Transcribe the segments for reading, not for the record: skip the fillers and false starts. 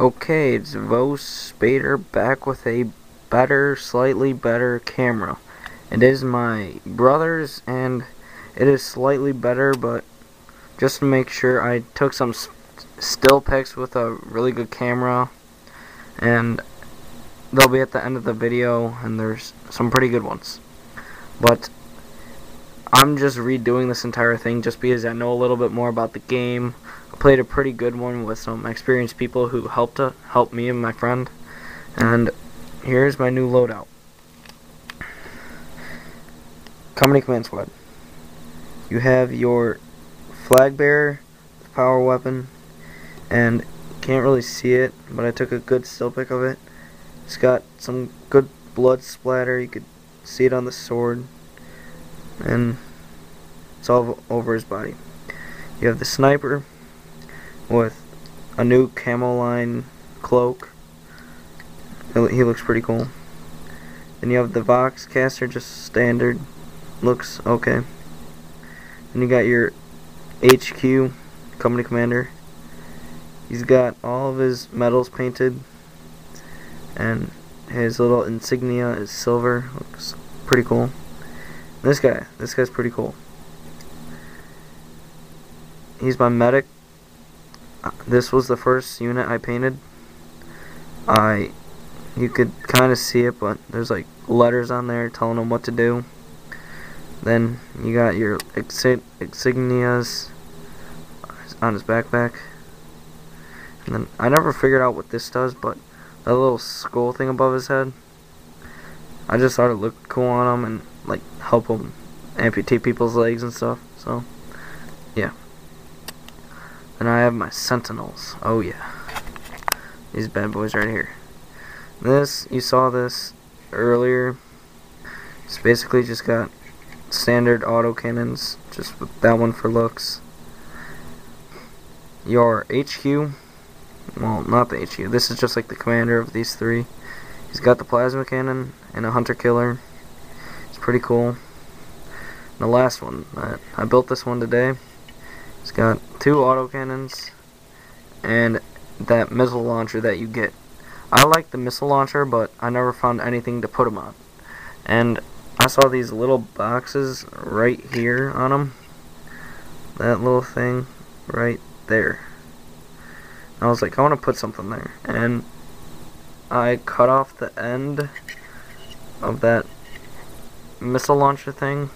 Okay, it's Vo Spader back with a slightly better camera. It is my brother's and it is slightly better, but just to make sure, I took some still pics with a really good camera, and they'll be at the end of the video, and there's some pretty good ones. But I'm just redoing this entire thing just because I know a little bit more about the game. I played a pretty good one with some experienced people who helped me and my friend. And here's my new loadout. Company Command Squad. You have your flag bearer, power weapon, and you can't really see it, but I took a good still pic of it. It's got some good blood splatter. You could see it on the sword, and it's all over his body. You have the sniper with a new camo line cloak. He looks pretty cool. Then you have the Vox caster, just standard, looks okay. Then you got your HQ company commander. He's got all of his medals painted, and his little insignia is silver. Looks pretty cool. This guy's pretty cool. He's my medic. This was the first unit I painted. You could kind of see it, but there's like letters on there telling him what to do. Then you got your insignias on his backpack. And then I never figured out what this does, but that little skull thing above his head, I just thought it looked cool on him and like help him amputate people's legs and stuff. So yeah. Then I have my sentinels. Oh yeah, these bad boys right here. This, you saw this earlier. It's basically just got standard auto cannons, just with that one for looks. Your HQ, well, not the HQ, this is just like the commander of these three. He's got the plasma cannon and a hunter killer. It's pretty cool. And the last one, I built this one today. It's got 2 autocannons and that missile launcher that you get. I like the missile launcher, but I never found anything to put them on. And I saw these little boxes right here on them. That little thing right there. I was like, I want to put something there. And I cut off the end of that missile launcher thing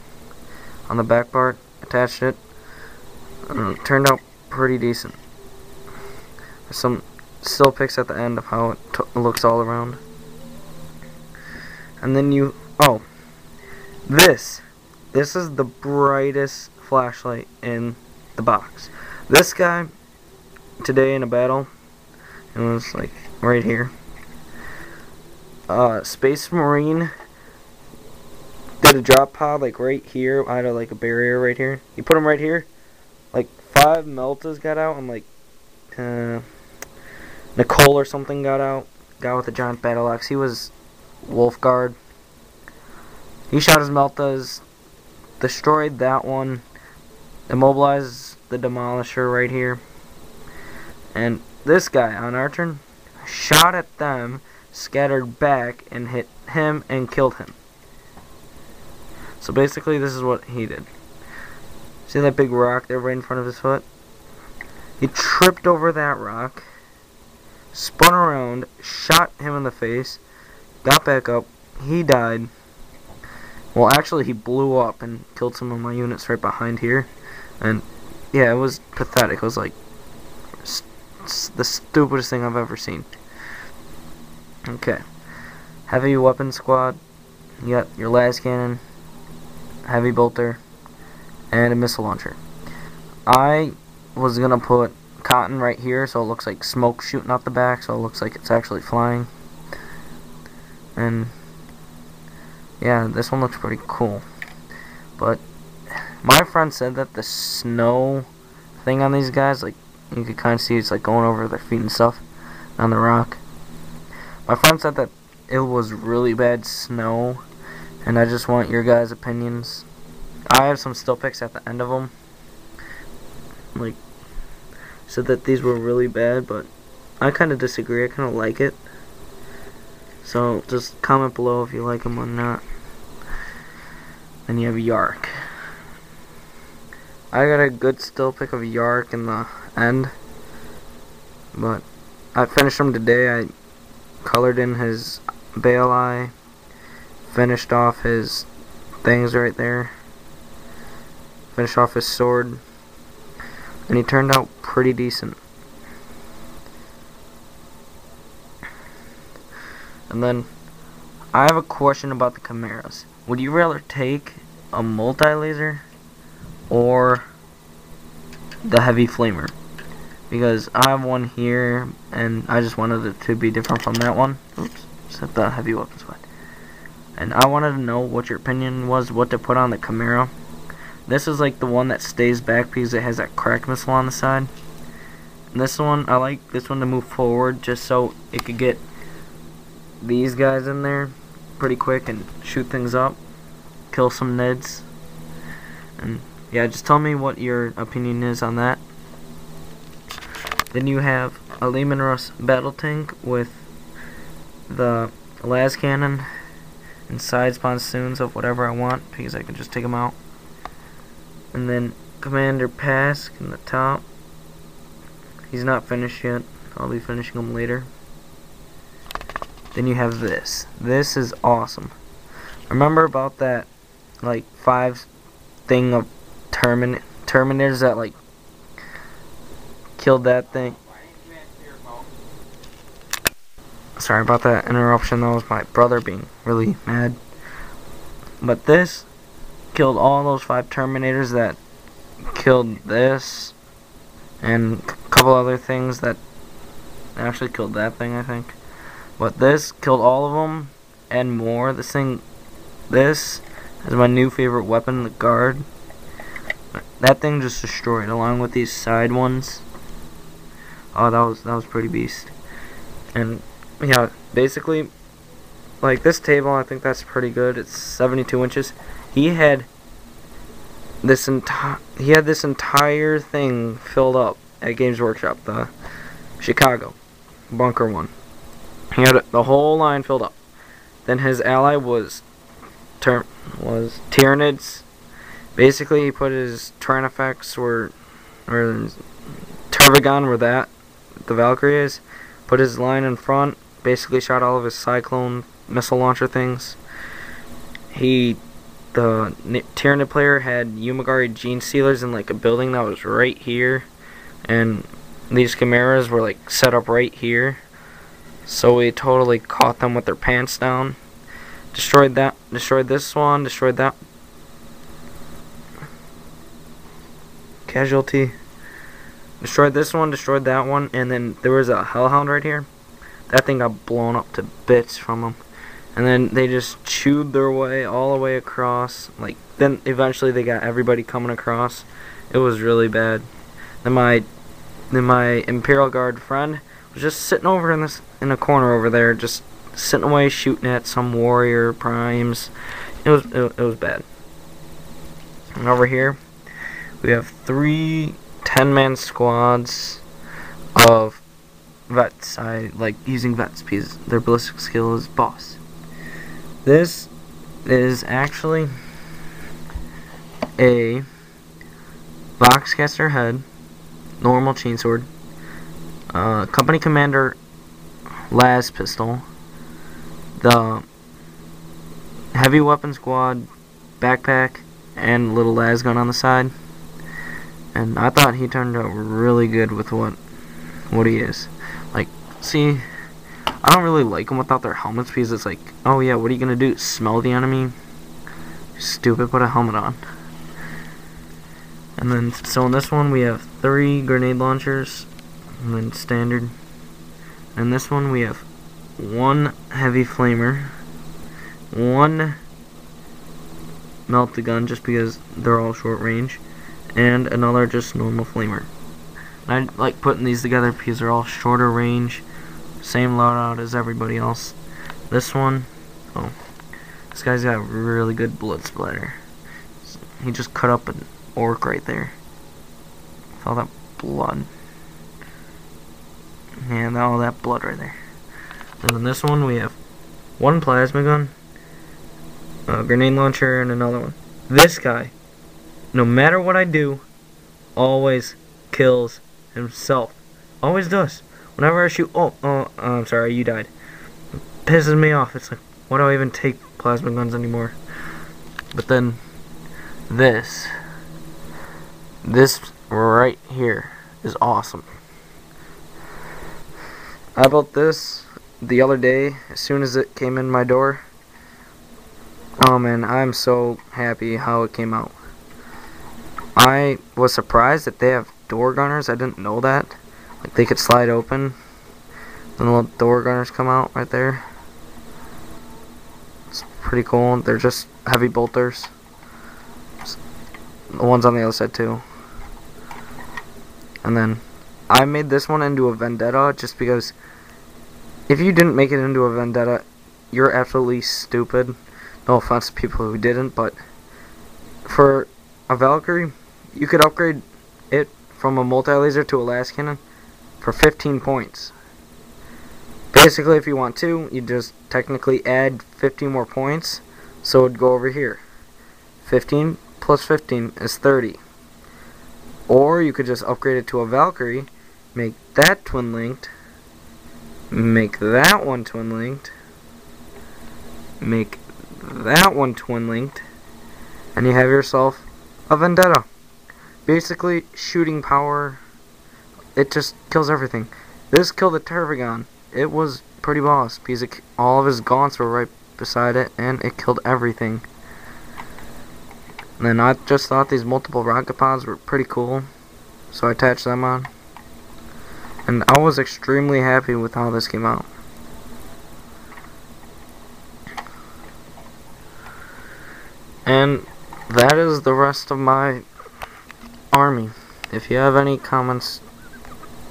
on the back part, attached it. It turned out pretty decent. There's some still pics at the end of how it looks all around. And then this is the brightest flashlight in the box. This guy today in a battle, it was like right here. Space Marine did a drop pod like right here. I had like a barrier right here. You put him right here. Like 5 Meltas got out, and like Nicole or something got out. Guy with a giant battle axe. He was Wolf Guard. He shot his Meltas, destroyed that one, immobilized the Demolisher right here. And this guy on our turn shot at them, scattered back, and hit him and killed him. So basically this is what he did. See that big rock there right in front of his foot? He tripped over that rock, spun around, shot him in the face, got back up, he died. Well, actually he blew up and killed some of my units right behind here. And yeah, it was pathetic. It was like the stupidest thing I've ever seen. Okay. Heavy weapon squad. You got your las cannon, heavy bolter, and a missile launcher. I was gonna put cotton right here so it looks like smoke shooting out the back, so it looks like it's actually flying. And yeah, this one looks pretty cool. But my friend said that the snow thing on these guys, like you could kind of see it's like going over their feet and stuff on the rock. My friend said that it was really bad snow, and I just want your guys' opinions. I have some still pics at the end of them. Like, said that these were really bad, but I kind of disagree. I kind of like it. So just comment below if you like them or not. Then you have Yark. I got a good still pick of Yark in the end, but I finished him today. I colored in his bail eye, finished off his things right there, finished off his sword, and he turned out pretty decent. And then I have a question about the chimeras. Would you rather take a multi-laser or the heavy flamer? Because I have one here and I just wanted it to be different from that one. Oops, set the heavy weapon squad. And I wanted to know what your opinion was, what to put on the Chimera. This is like the one that stays back because it has that crack missile on the side. And this one, I like this one to move forward just so it could get these guys in there pretty quick and shoot things up, kill some Nids. And yeah, just tell me what your opinion is on that. Then you have a Lehman Russ battle tank with the las cannon and side pontoons of whatever I want because I can just take them out. And then Commander Pask in the top. He's not finished yet. I'll be finishing him later. Then you have this. This is awesome. Remember about that like 5 thing of Terminators that like killed that thing? Sorry about that interruption. That was my brother being really mad. But this killed all those 5 Terminators that killed this and a couple other things that actually killed that thing, I think. But this killed all of them and more. This is my new favorite weapon, the guard. That thing just destroyed, along with these side ones. Oh, that was pretty beast. And yeah, basically, like this table, I think that's pretty good. It's 72 inches. He had this entire thing filled up at Games Workshop, the Chicago bunker one. He had the whole line filled up. Then his ally was Tyranids. Basically, he put his Tyranofex or Turvagon where the Valkyrie is. Put his line in front. Basically, shot all of his Cyclone missile launcher things. The Tyranid player had Umagari Gene Stealers in like a building that was right here, and these Chimeras were like set up right here. So we totally caught them with their pants down. Destroyed that. Destroyed this one. Destroyed that. Casualty. Destroyed this one. Destroyed that one. And then there was a Hellhound right here. That thing got blown up to bits from them. And then they just chewed their way all the way across. Like then eventually they got everybody coming across. It was really bad. Then my Imperial Guard friend was just sitting over in a corner over there, just sitting away shooting at some warrior primes. It was bad. And over here we have 3 10-man squads of vets. I like using vets because their ballistic skill is boss. This is actually a Boxcaster head, normal chainsword, company commander las pistol, the heavy weapon squad backpack, and little las gun on the side. And I thought he turned out really good with what he is. Like, see, I don't really like them without their helmets because it's like, oh yeah, what are you gonna do? Smell the enemy? Stupid, put a helmet on. And then, so in this one we have 3 grenade launchers, and then standard. And this one we have 1 heavy flamer, 1 melt-the-gun just because they're all short range, and another just normal flamer. And I like putting these together because they're all shorter range, same loadout as everybody else. This one, oh, this guy's got really good blood splatter. He just cut up an orc right there with all that blood. And all that blood right there. And then this one we have one plasma gun, a grenade launcher, and another one. This guy, no matter what I do, always kills himself. Always does. Whenever I shoot, I'm sorry, you died. It pisses me off. It's like, why do I even take plasma guns anymore? But then, this right here is awesome. I bought this the other day as soon as it came in my door. Oh man, I'm so happy how it came out. I was surprised that they have door gunners. I didn't know that. Like, they could slide open and the little door gunners come out right there. It's pretty cool. They're just heavy bolters. The ones on the other side too. And then I made this one into a vendetta just because if you didn't make it into a vendetta, you're absolutely stupid. No offense to people who didn't, but for a Valkyrie, you could upgrade it from a multi-laser to a las cannon for 15 points. Basically, if you want to, you just technically add 15 more points, so it would go over here. 15 plus 15 is 30. Or you could just upgrade it to a Valkyrie, make that twin-linked, make that one twin-linked, make that one twin-linked, and you have yourself a vendetta. Basically, shooting power, it just kills everything. This killed the Tervigon. It was pretty boss because all of his gaunts were right beside it, and it killed everything. And then I just thought these multiple rocket pods were pretty cool, so I attached them on. And I was extremely happy with how this came out. And that is the rest of my army. If you have any comments,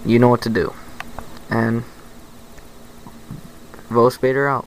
you know what to do. And Vospader out.